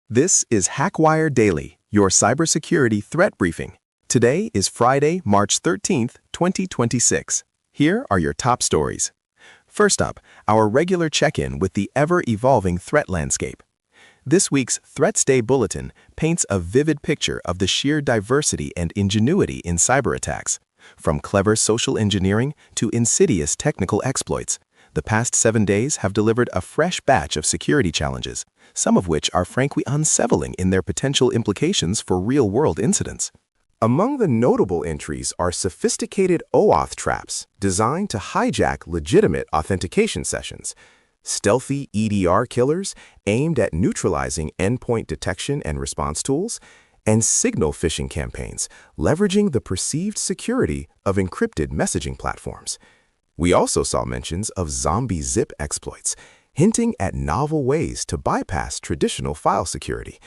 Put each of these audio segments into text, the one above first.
This is HackWire Daily, your cybersecurity threat briefing. Today is Friday, March 13th, 2026. Here are your top stories. First up, our regular check-in with the ever-evolving threat landscape. This week's Threats Day Bulletin paints a vivid picture of the sheer diversity and ingenuity in cyber attacks. From clever social engineering to insidious technical exploits, the past 7 days have delivered a fresh batch of security challenges, some of which are frankly unsettling in their potential implications for real-world incidents. Among the notable entries are sophisticated OAuth traps designed to hijack legitimate authentication sessions, stealthy EDR killers aimed at neutralizing endpoint detection and response tools, and signal phishing campaigns leveraging the perceived security of encrypted messaging platforms. We also saw mentions of zombie zip exploits, hinting at novel ways to bypass traditional file security,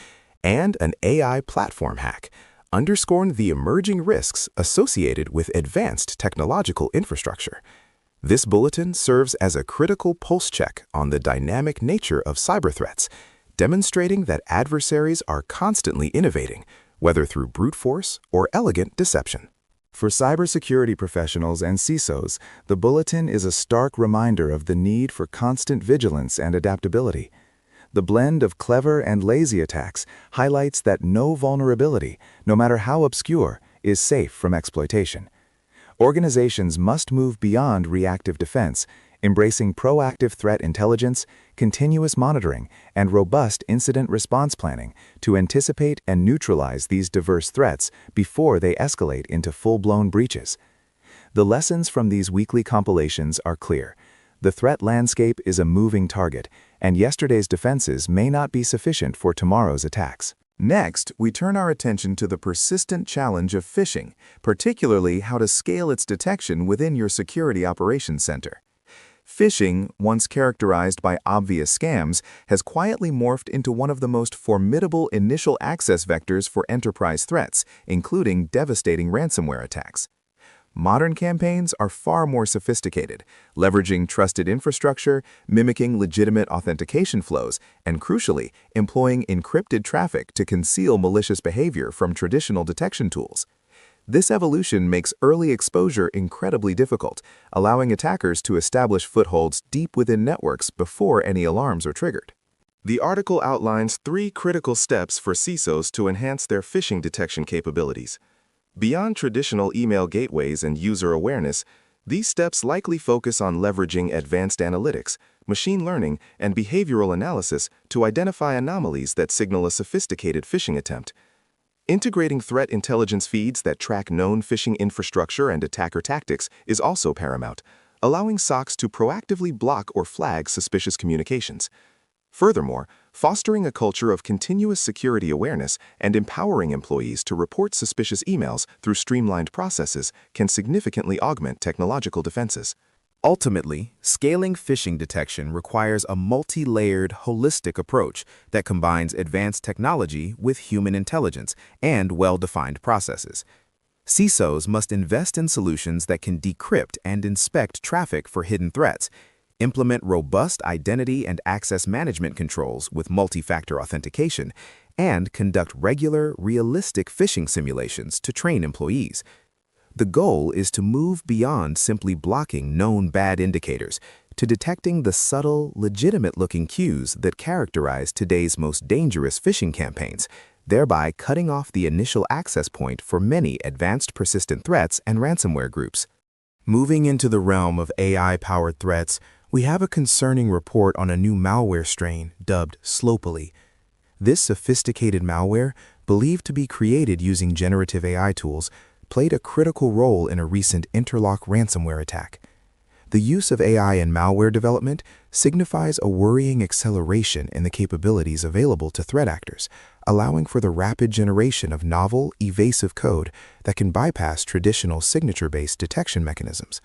and an AI platform hack, underscoring the emerging risks associated with advanced technological infrastructure. This bulletin serves as a critical pulse check on the dynamic nature of cyber threats, demonstrating that adversaries are constantly innovating, whether through brute force or elegant deception. For cybersecurity professionals and CISOs, the bulletin is a stark reminder of the need for constant vigilance and adaptability. The blend of clever and lazy attacks highlights that no vulnerability, no matter how obscure, is safe from exploitation. Organizations must move beyond reactive defense, embracing proactive threat intelligence, continuous monitoring, and robust incident response planning to anticipate and neutralize these diverse threats before they escalate into full-blown breaches. The lessons from these weekly compilations are clear. The threat landscape is a moving target, and yesterday's defenses may not be sufficient for tomorrow's attacks. Next, we turn our attention to the persistent challenge of phishing, particularly how to scale its detection within your security operations center. Phishing, once characterized by obvious scams, has quietly morphed into one of the most formidable initial access vectors for enterprise threats, including devastating ransomware attacks. Modern campaigns are far more sophisticated, leveraging trusted infrastructure, mimicking legitimate authentication flows, and crucially, employing encrypted traffic to conceal malicious behavior from traditional detection tools. This evolution makes early exposure incredibly difficult, allowing attackers to establish footholds deep within networks before any alarms are triggered. The article outlines 3 critical steps for CISOs to enhance their phishing detection capabilities. Beyond traditional email gateways and user awareness, these steps likely focus on leveraging advanced analytics, machine learning, and behavioral analysis to identify anomalies that signal a sophisticated phishing attempt. Integrating threat intelligence feeds that track known phishing infrastructure and attacker tactics is also paramount, allowing SOCs to proactively block or flag suspicious communications. Furthermore, fostering a culture of continuous security awareness and empowering employees to report suspicious emails through streamlined processes can significantly augment technological defenses. Ultimately, scaling phishing detection requires a multi-layered, holistic approach that combines advanced technology with human intelligence and well-defined processes. CISOs must invest in solutions that can decrypt and inspect traffic for hidden threats, implement robust identity and access management controls with multi-factor authentication, and conduct regular, realistic phishing simulations to train employees. The goal is to move beyond simply blocking known bad indicators to detecting the subtle, legitimate-looking cues that characterize today's most dangerous phishing campaigns, thereby cutting off the initial access point for many advanced persistent threats and ransomware groups. Moving into the realm of AI-powered threats, we have a concerning report on a new malware strain dubbed Slopely. This sophisticated malware, believed to be created using generative AI tools, played a critical role in a recent Interlock ransomware attack. The use of AI in malware development signifies a worrying acceleration in the capabilities available to threat actors, allowing for the rapid generation of novel, evasive code that can bypass traditional signature-based detection mechanisms.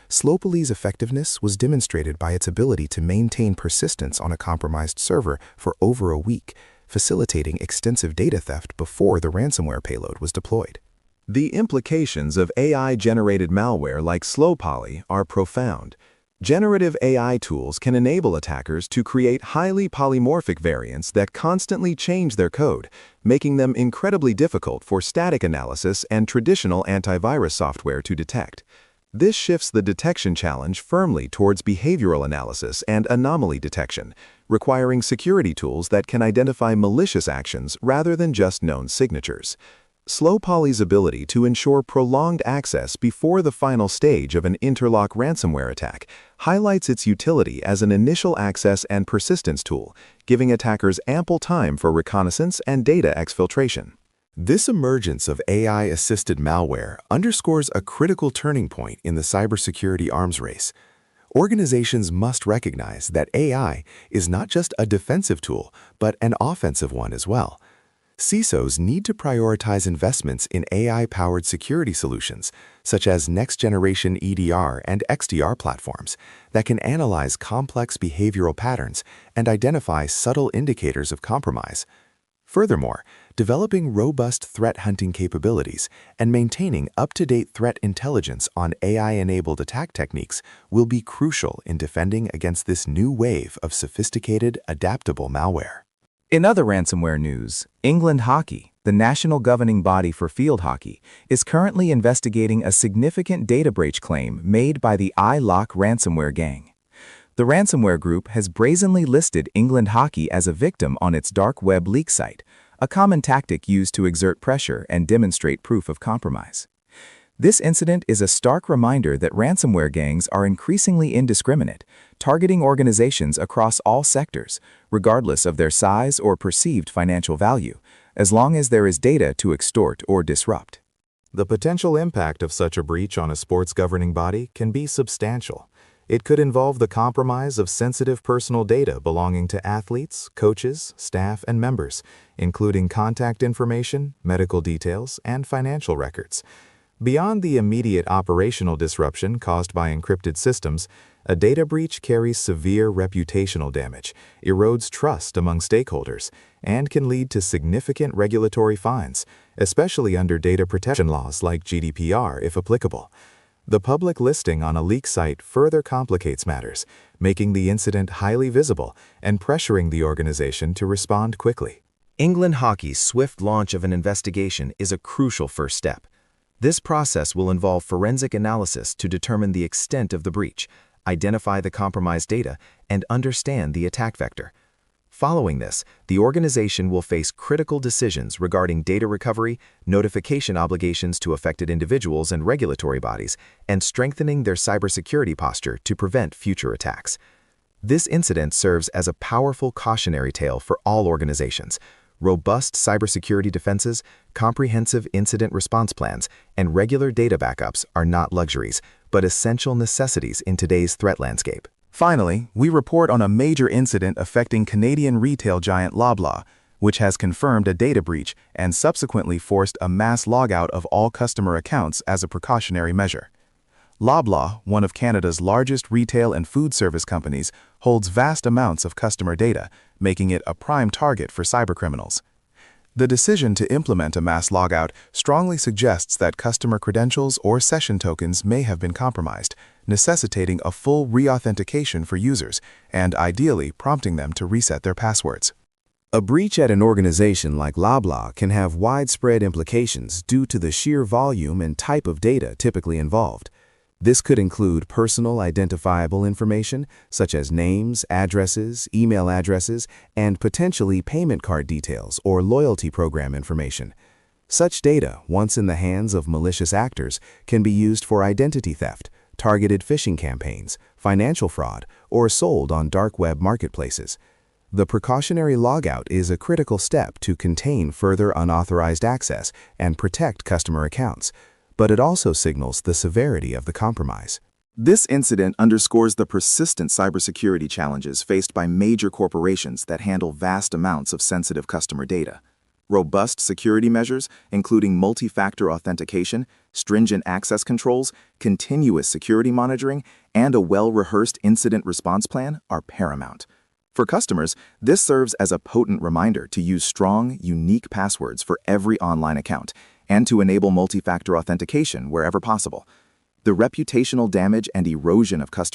Slopely's effectiveness was demonstrated by its ability to maintain persistence on a compromised server for over a week, facilitating extensive data theft before the ransomware payload was deployed. The implications of AI-generated malware like Slopely are profound. Generative AI tools can enable attackers to create highly polymorphic variants that constantly change their code, making them incredibly difficult for static analysis and traditional antivirus software to detect. This shifts the detection challenge firmly towards behavioral analysis and anomaly detection, requiring security tools that can identify malicious actions rather than just known signatures. Slow Poly's ability to ensure prolonged access before the final stage of an interlock ransomware attack highlights its utility as an initial access and persistence tool, giving attackers ample time for reconnaissance and data exfiltration. This emergence of AI-assisted malware underscores a critical turning point in the cybersecurity arms race. Organizations must recognize that AI is not just a defensive tool, but an offensive one as well. CISOs need to prioritize investments in AI-powered security solutions, such as next-generation EDR and XDR platforms that can analyze complex behavioral patterns and identify subtle indicators of compromise. Furthermore, developing robust threat hunting capabilities and maintaining up-to-date threat intelligence on AI-enabled attack techniques will be crucial in defending against this new wave of sophisticated, adaptable malware. In other ransomware news, England Hockey, the national governing body for field hockey, is currently investigating a significant data breach claim made by the iLock ransomware gang. The ransomware group has brazenly listed England Hockey as a victim on its dark web leak site, a common tactic used to exert pressure and demonstrate proof of compromise. This incident is a stark reminder that ransomware gangs are increasingly indiscriminate, targeting organizations across all sectors, regardless of their size or perceived financial value, as long as there is data to extort or disrupt. The potential impact of such a breach on a sports governing body can be substantial. It could involve the compromise of sensitive personal data belonging to athletes, coaches, staff, and members, including contact information, medical details, and financial records. Beyond the immediate operational disruption caused by encrypted systems, a data breach carries severe reputational damage, erodes trust among stakeholders, and can lead to significant regulatory fines, especially under data protection laws like GDPR if applicable. The public listing on a leak site further complicates matters, making the incident highly visible and pressuring the organization to respond quickly. England Hockey's swift launch of an investigation is a crucial first step. This process will involve forensic analysis to determine the extent of the breach, identify the compromised data, and understand the attack vector. Following this, the organization will face critical decisions regarding data recovery, notification obligations to affected individuals and regulatory bodies, and strengthening their cybersecurity posture to prevent future attacks. This incident serves as a powerful cautionary tale for all organizations. Robust cybersecurity defenses, comprehensive incident response plans, and regular data backups are not luxuries, but essential necessities in today's threat landscape. Finally, we report on a major incident affecting Canadian retail giant Loblaw, which has confirmed a data breach and subsequently forced a mass logout of all customer accounts as a precautionary measure. Loblaw, one of Canada's largest retail and food service companies, holds vast amounts of customer data, making it a prime target for cybercriminals. The decision to implement a mass logout strongly suggests that customer credentials or session tokens may have been compromised, necessitating a full re-authentication for users and ideally prompting them to reset their passwords. A breach at an organization like Loblaw can have widespread implications due to the sheer volume and type of data typically involved. This could include personal identifiable information, such as names, addresses, email addresses, and potentially payment card details or loyalty program information. Such data, once in the hands of malicious actors, can be used for identity theft, targeted phishing campaigns, financial fraud, or sold on dark web marketplaces. The precautionary logout is a critical step to contain further unauthorized access and protect customer accounts, but it also signals the severity of the compromise. This incident underscores the persistent cybersecurity challenges faced by major corporations that handle vast amounts of sensitive customer data. Robust security measures, including multi-factor authentication, stringent access controls, continuous security monitoring, and a well-rehearsed incident response plan, are paramount. For customers, this serves as a potent reminder to use strong, unique passwords for every online account, and to enable multi-factor authentication wherever possible. The reputational damage and erosion of customer